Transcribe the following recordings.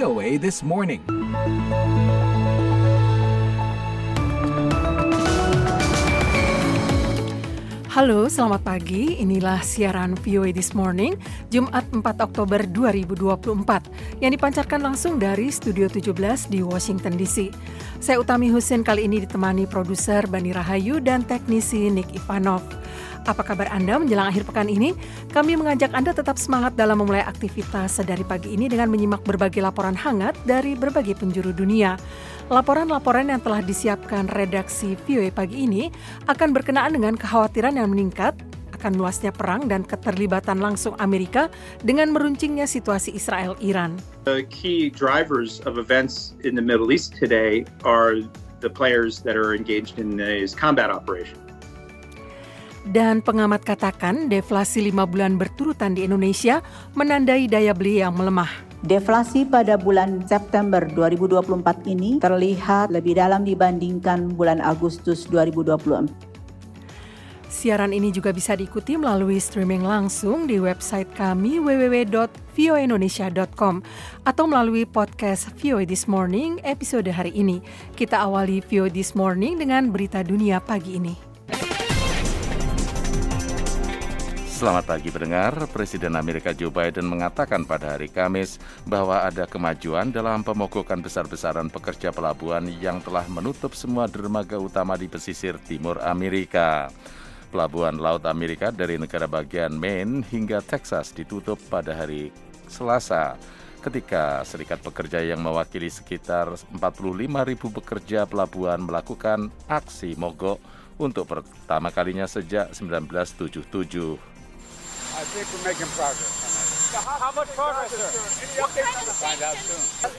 VOA This Morning. Halo, selamat pagi. Inilah siaran VOA This Morning, Jumat 4 Oktober 2024, yang dipancarkan langsung dari Studio 17 di Washington DC. Saya Utami Husin kali ini ditemani produser Bani Rahayu dan teknisi Nick Ivanov. Apa kabar Anda menjelang akhir pekan ini? Kami mengajak Anda tetap semangat dalam memulai aktivitas sedari pagi ini dengan menyimak berbagai laporan hangat dari berbagai penjuru dunia. Laporan-laporan yang telah disiapkan redaksi VOA pagi ini akan berkenaan dengan kekhawatiran yang meningkat akan luasnya perang dan keterlibatan langsung Amerika dengan meruncingnya situasi Israel-Iran. The key drivers of events in the Middle East today are the players that are engaged in this combat operation. Dan pengamat katakan deflasi 5 bulan berturutan di Indonesia menandai daya beli yang melemah. Deflasi pada bulan September 2024 ini terlihat lebih dalam dibandingkan bulan Agustus 2024. Siaran ini juga bisa diikuti melalui streaming langsung di website kami www.voaindonesia.com atau melalui podcast VOA This Morning episode hari ini. Kita awali VOA This Morning dengan berita dunia pagi ini. Selamat pagi pendengar, Presiden Amerika Joe Biden mengatakan pada hari Kamis bahwa ada kemajuan dalam pemogokan besar-besaran pekerja pelabuhan yang telah menutup semua dermaga utama di pesisir timur Amerika. Pelabuhan Laut Amerika dari negara bagian Maine hingga Texas ditutup pada hari Selasa, ketika serikat pekerja yang mewakili sekitar 45.000 pekerja pelabuhan melakukan aksi mogok untuk pertama kalinya sejak 1977. I think we're making progress. How much progress, sir? Any updates? We'll find out soon.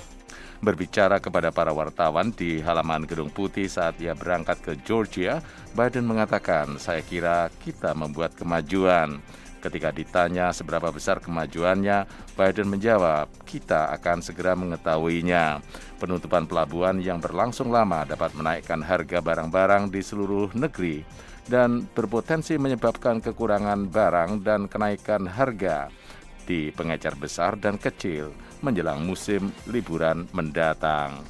Berbicara kepada para wartawan di halaman Gedung Putih saat ia berangkat ke Georgia, Biden mengatakan, "Saya kira kita membuat kemajuan." Ketika ditanya seberapa besar kemajuannya, Biden menjawab, "Kita akan segera mengetahuinya." Penutupan pelabuhan yang berlangsung lama dapat menaikkan harga barang-barang di seluruh negeri dan berpotensi menyebabkan kekurangan barang dan kenaikan harga di pengecer besar dan kecil menjelang musim liburan mendatang.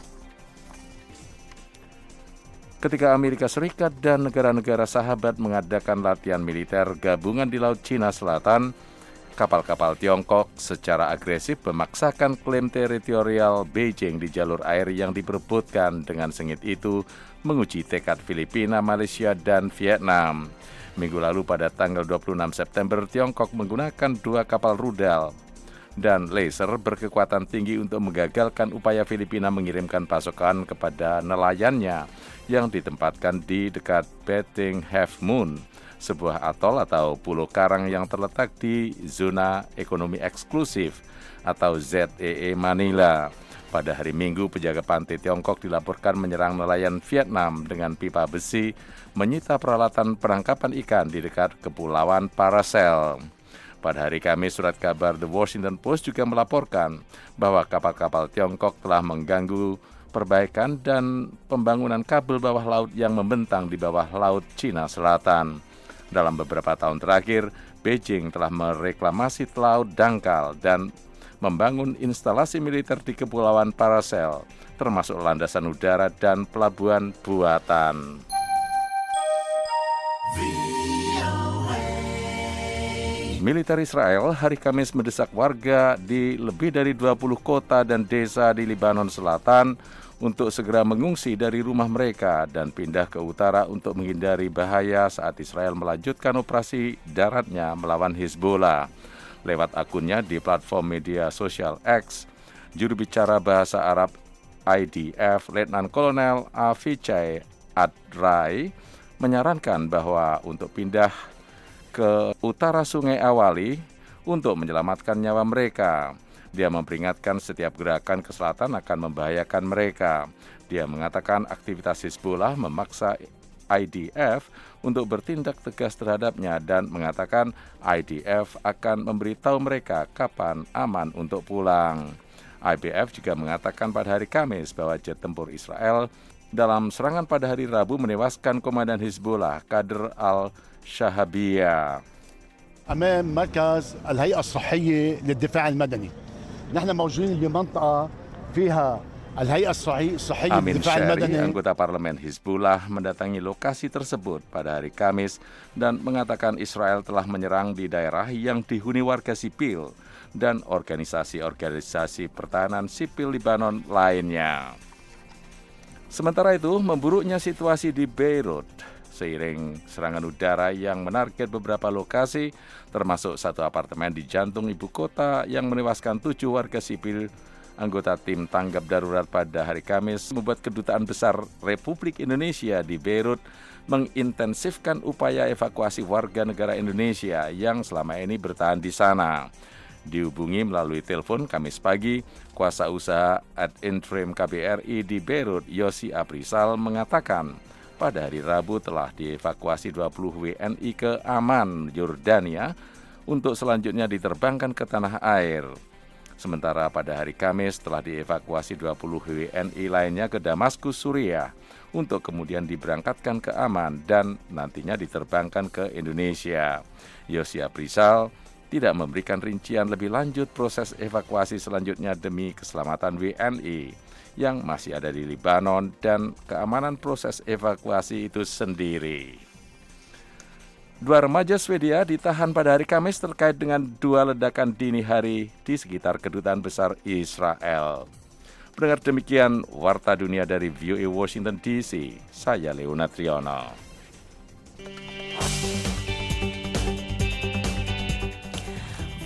Ketika Amerika Serikat dan negara-negara sahabat mengadakan latihan militer gabungan di Laut Cina Selatan, kapal-kapal Tiongkok secara agresif memaksakan klaim teritorial Beijing di jalur air yang diperebutkan. Dengan sengit itu menguji tekad Filipina, Malaysia, dan Vietnam. Minggu lalu pada tanggal 26 September, Tiongkok menggunakan 2 kapal rudal dan laser berkekuatan tinggi untuk menggagalkan upaya Filipina mengirimkan pasukan kepada nelayannya yang ditempatkan di dekat Bating Half Moon, sebuah atol atau pulau karang yang terletak di zona ekonomi eksklusif atau ZEE Manila. Pada hari Minggu, penjaga pantai Tiongkok dilaporkan menyerang nelayan Vietnam dengan pipa besi, menyita peralatan penangkapan ikan di dekat Kepulauan Paracel. Pada hari Kamis, surat kabar The Washington Post juga melaporkan bahwa kapal-kapal Tiongkok telah mengganggu perbaikan dan pembangunan kabel bawah laut yang membentang di bawah laut Cina Selatan. Dalam beberapa tahun terakhir, Beijing telah mereklamasi laut dangkal dan membangun instalasi militer di Kepulauan Paracel, termasuk landasan udara dan pelabuhan buatan. Militer Israel hari Kamis mendesak warga di lebih dari 20 kota dan desa di Lebanon Selatan untuk segera mengungsi dari rumah mereka dan pindah ke utara untuk menghindari bahaya saat Israel melanjutkan operasi daratnya melawan Hizbollah. Lewat akunnya di platform media sosial X, juru bicara bahasa Arab IDF, Letnan Kolonel Avichai Adrai, menyarankan bahwa untuk pindah ke utara Sungai Awali untuk menyelamatkan nyawa mereka. Dia memperingatkan setiap gerakan ke selatan akan membahayakan mereka. Dia mengatakan aktivitas Hizbollah memaksa IDF untuk bertindak tegas terhadapnya dan mengatakan IDF akan memberitahu mereka kapan aman untuk pulang. IDF juga mengatakan pada hari Kamis bahwa jet tempur Israel dalam serangan pada hari Rabu menewaskan komandan Hizbollah, Kader al-Shahabiyah. أمام مركز الهيئة الصحية للدفاع المدني. نحن موجودين بمنطقة فيها الهيئة الصحية Amin للدفاع Syari, المدني. anggota parlemen Hizbullah, mendatangi lokasi tersebut pada hari Kamis dan mengatakan Israel telah menyerang di daerah yang dihuni warga sipil dan organisasi-organisasi pertahanan sipil Lebanon lainnya. Sementara itu, memburuknya situasi di Beirut seiring serangan udara yang menarget beberapa lokasi, termasuk satu apartemen di jantung ibu kota yang menewaskan 7 warga sipil. Anggota tim tanggap darurat pada hari Kamis membuat Kedutaan Besar Republik Indonesia di Beirut mengintensifkan upaya evakuasi warga negara Indonesia yang selama ini bertahan di sana. Dihubungi melalui telepon Kamis pagi, kuasa usaha ad interim KBRI di Beirut, Yosi Aprisal, mengatakan pada hari Rabu telah dievakuasi 20 WNI ke Amman, Yordania, untuk selanjutnya diterbangkan ke tanah air. Sementara pada hari Kamis telah dievakuasi 20 WNI lainnya ke Damaskus, Suriah, untuk kemudian diberangkatkan ke Amman dan nantinya diterbangkan ke Indonesia. Yosi Aprisal tidak memberikan rincian lebih lanjut proses evakuasi selanjutnya demi keselamatan WNI yang masih ada di Lebanon dan keamanan proses evakuasi itu sendiri. 2 remaja Swedia ditahan pada hari Kamis terkait dengan 2 ledakan dini hari di sekitar Kedutaan Besar Israel. Pendengar, demikian Warta Dunia dari VOA Washington DC. Saya Leonard Triono.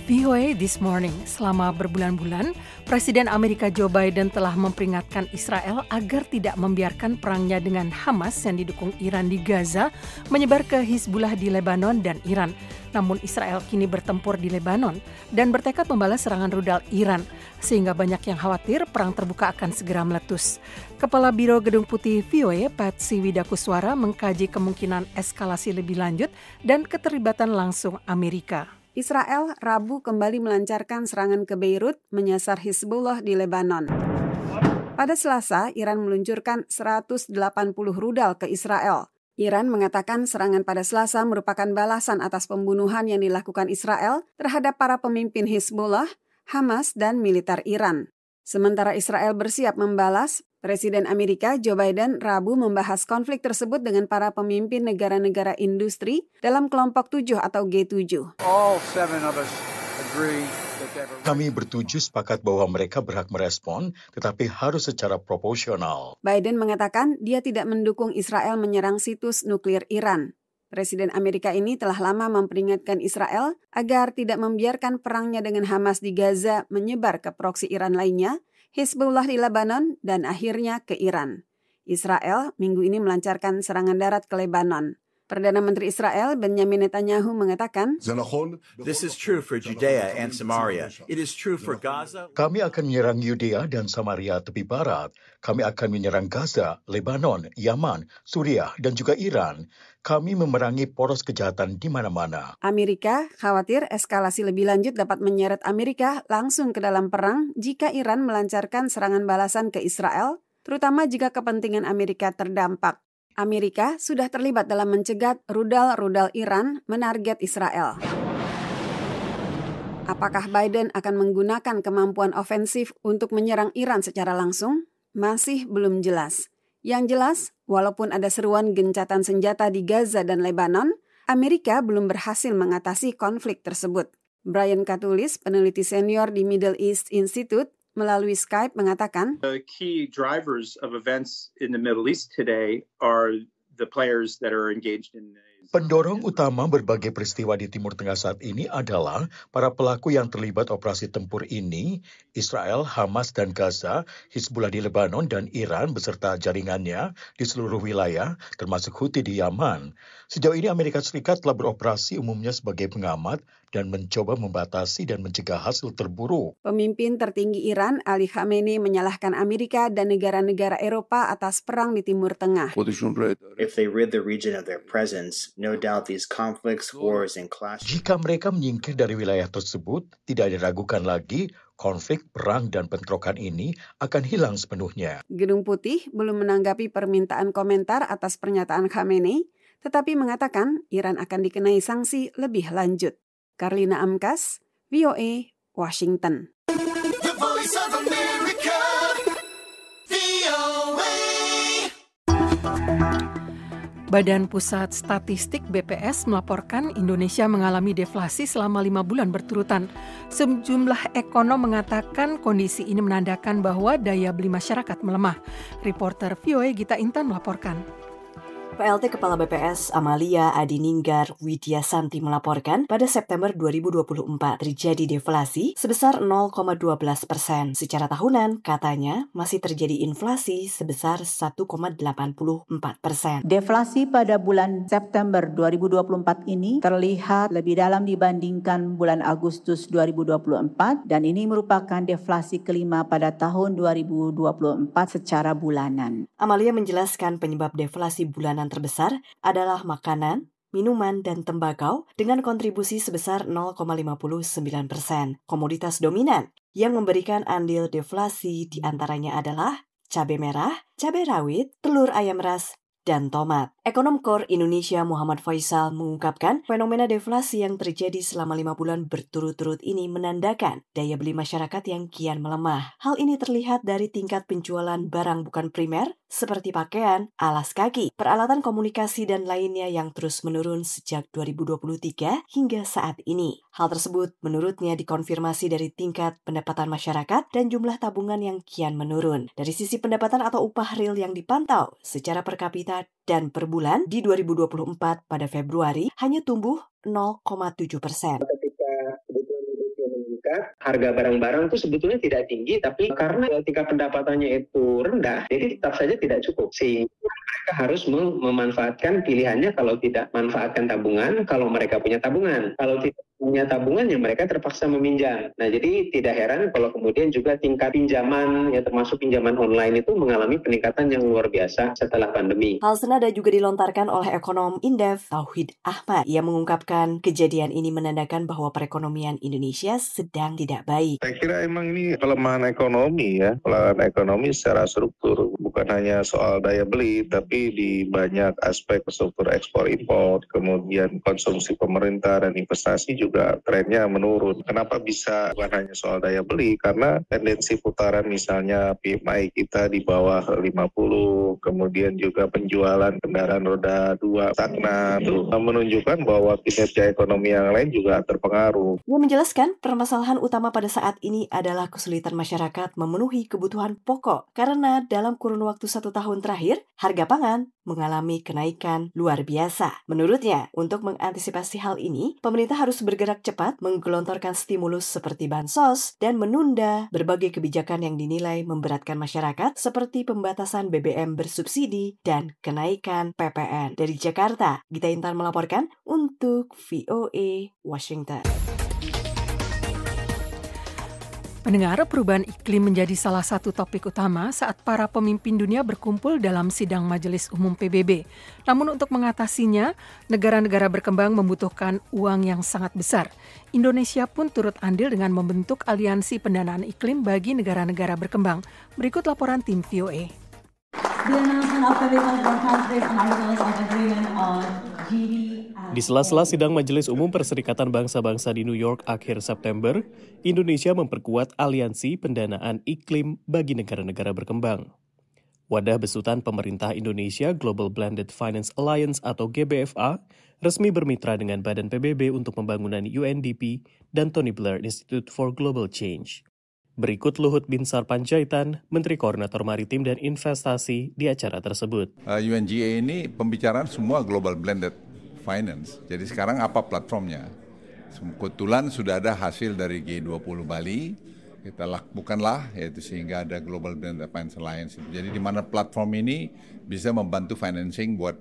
VOA This Morning. Selama berbulan-bulan, Presiden Amerika Joe Biden telah memperingatkan Israel agar tidak membiarkan perangnya dengan Hamas yang didukung Iran di Gaza menyebar ke Hizbullah di Lebanon dan Iran. Namun Israel kini bertempur di Lebanon dan bertekad membalas serangan rudal Iran, sehingga banyak yang khawatir perang terbuka akan segera meletus. Kepala Biro Gedung Putih VOA, Patsy Widakuswara, mengkaji kemungkinan eskalasi lebih lanjut dan keterlibatan langsung Amerika. Israel Rabu kembali melancarkan serangan ke Beirut menyasar Hizbullah di Lebanon. Pada Selasa, Iran meluncurkan 180 rudal ke Israel. Iran mengatakan serangan pada Selasa merupakan balasan atas pembunuhan yang dilakukan Israel terhadap para pemimpin Hizbullah, Hamas, dan militer Iran. Sementara Israel bersiap membalas, Presiden Amerika Joe Biden Rabu membahas konflik tersebut dengan para pemimpin negara-negara industri dalam kelompok 7 atau G7. Kami bertujuh sepakat bahwa mereka berhak merespon, tetapi harus secara proporsional. Biden mengatakan dia tidak mendukung Israel menyerang situs nuklir Iran. Presiden Amerika ini telah lama memperingatkan Israel agar tidak membiarkan perangnya dengan Hamas di Gaza menyebar ke proksi Iran lainnya, Hizbullah di Lebanon, dan akhirnya ke Iran. Israel minggu ini melancarkan serangan darat ke Lebanon. Perdana Menteri Israel Benjamin Netanyahu mengatakan, This is true for Judea and Samaria. It is true for Gaza. Kami akan menyerang Yudea dan Samaria tepi barat. Kami akan menyerang Gaza, Lebanon, Yaman, Suriah, dan juga Iran. Kami memerangi poros kejahatan di mana-mana. Amerika khawatir eskalasi lebih lanjut dapat menyeret Amerika langsung ke dalam perang jika Iran melancarkan serangan balasan ke Israel, terutama jika kepentingan Amerika terdampak. Amerika sudah terlibat dalam mencegat rudal-rudal Iran menarget Israel. Apakah Biden akan menggunakan kemampuan ofensif untuk menyerang Iran secara langsung? Masih belum jelas. Yang jelas, walaupun ada seruan gencatan senjata di Gaza dan Lebanon, Amerika belum berhasil mengatasi konflik tersebut. Brian Katulis, peneliti senior di Middle East Institute, melalui Skype mengatakan, The key drivers of events in the Middle East today are the players that are engaged in Pendorong utama berbagai peristiwa di Timur Tengah saat ini adalah para pelaku yang terlibat operasi tempur ini, Israel, Hamas, dan Gaza, Hizbullah di Lebanon, dan Iran beserta jaringannya di seluruh wilayah, termasuk Houthi di Yaman. Sejauh ini Amerika Serikat telah beroperasi umumnya sebagai pengamat dan mencoba membatasi dan mencegah hasil terburuk. Pemimpin tertinggi Iran, Ali Khamenei, menyalahkan Amerika dan negara-negara Eropa atas perang di Timur Tengah. If they rid the region of their presence, no doubt these conflicts, wars, and clashes. Jika mereka menyingkir dari wilayah tersebut, tidak diragukan lagi konflik, perang, dan bentrokan ini akan hilang sepenuhnya. Gedung Putih belum menanggapi permintaan komentar atas pernyataan Khamenei, tetapi mengatakan Iran akan dikenai sanksi lebih lanjut. Karlina Amkas, VOA, Washington. The Voice of America. Badan Pusat Statistik BPS melaporkan Indonesia mengalami deflasi selama 5 bulan berturutan. Sejumlah ekonom mengatakan kondisi ini menandakan bahwa daya beli masyarakat melemah. Reporter VOA Gita Intan melaporkan. PLT Kepala BPS Amalia Adininggar Widyasanti melaporkan pada September 2024 terjadi deflasi sebesar 0,12%. Secara tahunan, katanya masih terjadi inflasi sebesar 1,84%. Deflasi pada bulan September 2024 ini terlihat lebih dalam dibandingkan bulan Agustus 2024 dan ini merupakan deflasi kelima pada tahun 2024 secara bulanan. Amalia menjelaskan penyebab deflasi bulanan terbesar adalah makanan, minuman, dan tembakau dengan kontribusi sebesar 0,59%. Komoditas dominan yang memberikan andil deflasi diantaranya adalah cabai merah, cabai rawit, telur ayam ras, dan tomat. Ekonom KOR Indonesia Muhammad Faisal mengungkapkan fenomena deflasi yang terjadi selama 5 bulan berturut-turut ini menandakan daya beli masyarakat yang kian melemah. Hal ini terlihat dari tingkat penjualan barang bukan primer seperti pakaian, alas kaki, peralatan komunikasi, dan lainnya yang terus menurun sejak 2023 hingga saat ini. Hal tersebut menurutnya dikonfirmasi dari tingkat pendapatan masyarakat dan jumlah tabungan yang kian menurun. Dari sisi pendapatan atau upah real yang dipantau secara per kapita dan per bulan di 2024 pada Februari hanya tumbuh 0,7%. Ketika kebutuhan hidupnya meningkat, harga barang-barang itu sebetulnya tidak tinggi, tapi karena tingkat pendapatannya itu rendah, jadi tetap saja tidak cukup. Sehingga mereka harus memanfaatkan pilihannya, kalau tidak manfaatkan tabungan, kalau mereka punya tabungan. Kalau tidak punya tabungan, ya mereka terpaksa meminjam. Nah, jadi tidak heran kalau kemudian juga tingkat pinjaman, ya termasuk pinjaman online itu mengalami peningkatan yang luar biasa setelah pandemi. Hal senada juga dilontarkan oleh ekonom Indef Tauhid Ahmad. Ia mengungkapkan kejadian ini menandakan bahwa perekonomian Indonesia sedang tidak baik. Saya kira emang ini pelemahan ekonomi ya, pelemahan ekonomi secara struktur, bukan hanya soal daya beli, tapi di banyak aspek struktur ekspor impor, kemudian konsumsi pemerintah dan investasi juga trennya menurun. Kenapa bisa bukan hanya soal daya beli? Karena tendensi putaran misalnya PMI kita di bawah 50, kemudian juga penjualan kendaraan roda 2 stagnan, itu menunjukkan bahwa kinerja ekonomi yang lain juga terpengaruh. Ia menjelaskan permasalahan utama pada saat ini adalah kesulitan masyarakat memenuhi kebutuhan pokok karena dalam kurun waktu 1 tahun terakhir, harga pangan mengalami kenaikan luar biasa. Menurutnya, untuk mengantisipasi hal ini, pemerintah harus bergerak cepat menggelontorkan stimulus seperti bansos dan menunda berbagai kebijakan yang dinilai memberatkan masyarakat seperti pembatasan BBM bersubsidi dan kenaikan PPN. Dari Jakarta, Gita Intan melaporkan untuk VOA Washington. Pendengar, perubahan iklim menjadi salah satu topik utama saat para pemimpin dunia berkumpul dalam sidang Majelis Umum PBB. Namun untuk mengatasinya, negara-negara berkembang membutuhkan uang yang sangat besar. Indonesia pun turut andil dengan membentuk aliansi pendanaan iklim bagi negara-negara berkembang. Berikut laporan tim VOA. Di sela-sela sidang Majelis Umum Perserikatan Bangsa-Bangsa di New York akhir September, Indonesia memperkuat aliansi pendanaan iklim bagi negara-negara berkembang. Wadah besutan pemerintah Indonesia Global Blended Finance Alliance atau GBFA resmi bermitra dengan Badan PBB untuk pembangunan UNDP dan Tony Blair Institute for Global Change. Berikut Luhut Binsar Panjaitan, Menteri Koordinator Maritim dan Investasi di acara tersebut. UNGA ini pembicaraan semua Global Blended Finance. Jadi sekarang apa platformnya? Kebetulan sudah ada hasil dari G20 Bali, kita lakukanlah, yaitu sehingga ada Global Blended Finance Alliance. Jadi di mana platform ini bisa membantu financing buat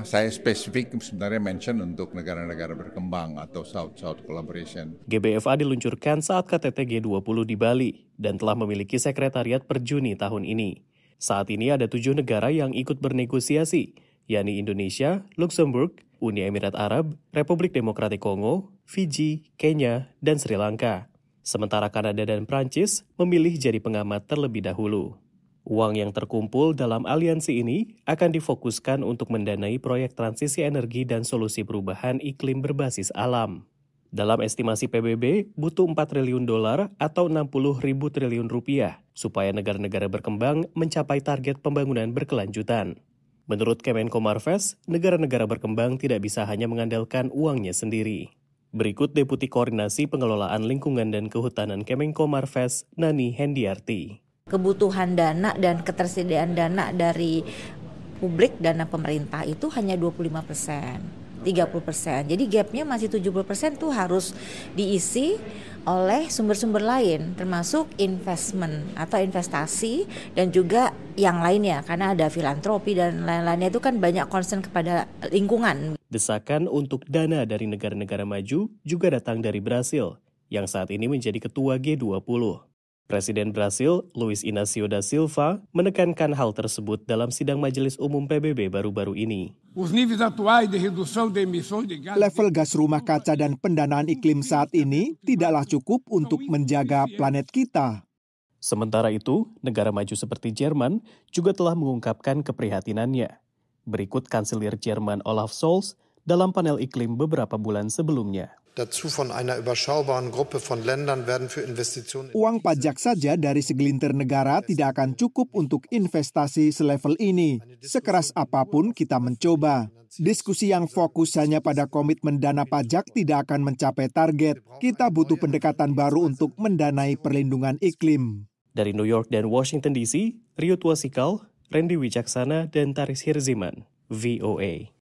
saya spesifik sebenarnya mention untuk negara-negara berkembang atau South-South Collaboration. GBFA diluncurkan saat KTT G20 di Bali dan telah memiliki sekretariat per Juni tahun ini. Saat ini ada 7 negara yang ikut bernegosiasi, yakni Indonesia, Luxembourg, Uni Emirat Arab, Republik Demokratik Kongo, Fiji, Kenya, dan Sri Lanka. Sementara Kanada dan Prancis memilih jadi pengamat terlebih dahulu. Uang yang terkumpul dalam aliansi ini akan difokuskan untuk mendanai proyek transisi energi dan solusi perubahan iklim berbasis alam. Dalam estimasi PBB, butuh 4 triliun dolar atau 60.000 triliun rupiah supaya negara-negara berkembang mencapai target pembangunan berkelanjutan. Menurut Kemenko Marves, negara-negara berkembang tidak bisa hanya mengandalkan uangnya sendiri. Berikut Deputi Koordinasi Pengelolaan Lingkungan dan Kehutanan Kemenko Marves, Nani Hendiarti. Kebutuhan dana dan ketersediaan dana dari publik, dana pemerintah itu hanya 25%, 30%. Jadi gapnya masih 70% tuh harus diisi oleh sumber-sumber lain, termasuk investment atau investasi dan juga yang lainnya, karena ada filantropi dan lain-lainnya itu kan banyak concern kepada lingkungan. Desakan untuk dana dari negara-negara maju juga datang dari Brasil, yang saat ini menjadi ketua G20. Presiden Brasil, Luiz Inácio da Silva, menekankan hal tersebut dalam sidang Majelis Umum PBB baru-baru ini. Level gas rumah kaca dan pendanaan iklim saat ini tidaklah cukup untuk menjaga planet kita. Sementara itu, negara maju seperti Jerman juga telah mengungkapkan keprihatinannya. Berikut Kanselir Jerman Olaf Scholz dalam panel iklim beberapa bulan sebelumnya. Uang pajak saja dari segelintir negara tidak akan cukup untuk investasi selevel ini. Sekeras apapun kita mencoba. Diskusi yang fokus hanya pada komitmen dana pajak tidak akan mencapai target. Kita butuh pendekatan baru untuk mendanai perlindungan iklim. Dari New York dan Washington DC, Riut Wasikal, Randy Wijaksana, dan Taris Hirziman, VOA.